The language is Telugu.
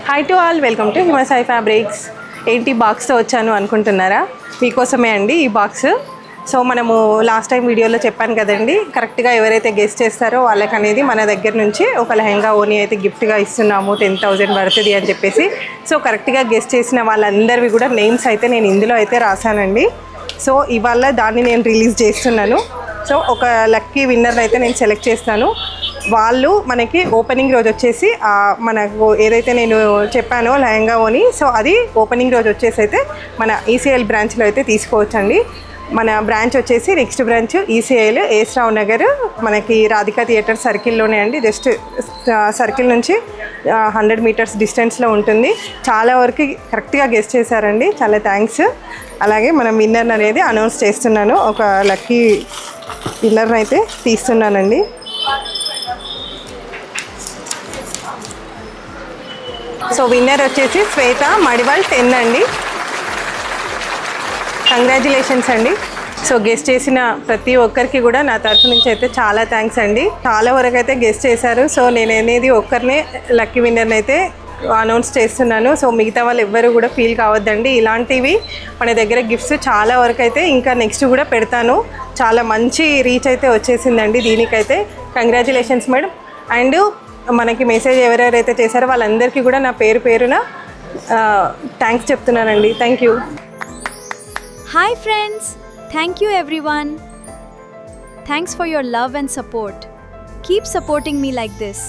Hi to all, welcome to Hima Sai fabrics. ఏంటి బాక్స్తో వచ్చాను అనుకుంటున్నారా? మీకోసమే అండి ఈ బాక్స్. సో మనము లాస్ట్ టైం వీడియోలో చెప్పాను కదండి, కరెక్ట్గా ఎవరైతే గెస్ట్ చేస్తారో వాళ్ళకి అనేది మన దగ్గర నుంచి ఒక లెహంగా ఓని అయితే గిఫ్ట్గా ఇస్తున్నాము, 10,000 పడుతుంది అని చెప్పేసి. సో కరెక్ట్గా గెస్ట్ చేసిన వాళ్ళందరివి కూడా నేమ్స్ అయితే నేను ఇందులో అయితే రాశానండి. సో ఇవాళ దాన్ని నేను రిలీజ్ చేస్తున్నాను. సో ఒక లక్కీ విన్నర్ని అయితే నేను సెలెక్ట్ చేస్తాను. వాళ్ళు మనకి ఓపెనింగ్ రోజు వచ్చేసి మనకు ఏదైతే నేను చెప్పానో లెహంగా ఓని, సో అది ఓపెనింగ్ రోజు వచ్చేసి అయితే మన ఈసీఐఎల్ బ్రాంచ్లో అయితే తీసుకోవచ్చండి. మన బ్రాంచ్ వచ్చేసి నెక్స్ట్ బ్రాంచ్ ఈసీఐఎల్ ఏఎస్ రావు నగర్, మనకి రాధికా థియేటర్ సర్కిల్లోనే అండి. జస్ట్ సర్కిల్ నుంచి 100 మీటర్స్ డిస్టెన్స్లో ఉంటుంది. చాలా వరకు కరెక్ట్గా గెస్ట్ చేశారండి, చాలా థ్యాంక్స్. అలాగే మనం విన్నర్ అనేది అనౌన్స్ చేస్తున్నాను. ఒక లక్కీ విన్నర్ని అయితే తీస్తున్నానండి. సో విన్నర్ వచ్చేసి శ్వేత మడివాల్ 10 అండి. కంగ్రాచులేషన్స్ అండి. సో గెస్ట్ చేసిన ప్రతి ఒక్కరికి కూడా నా తరఫు నుంచి అయితే చాలా థ్యాంక్స్ అండి. చాలా వరకు అయితే గెస్ట్ చేశారు. సో నేను అనేది ఒక్కరినే లక్కీ విన్నర్ని అయితే అనౌన్స్ చేస్తున్నాను. సో మిగతా వాళ్ళు ఎవ్వరు కూడా ఫీల్ కావద్దండి. ఇలాంటివి మన దగ్గర గిఫ్ట్స్ చాలా వరకు అయితే ఇంకా నెక్స్ట్ కూడా పెడతాను. చాలా మంచి రీచ్ అయితే వచ్చేసిందండి దీనికైతే. Congratulations madam. అండ్ మనకి మెసేజ్ ఎవరెవరైతే చేశారో వాళ్ళందరికీ కూడా నా పేరున థ్యాంక్స్ చెప్తున్నానండి. Thank you. Hi friends, thank you everyone. Thanks for your love and support. Keep supporting me like this.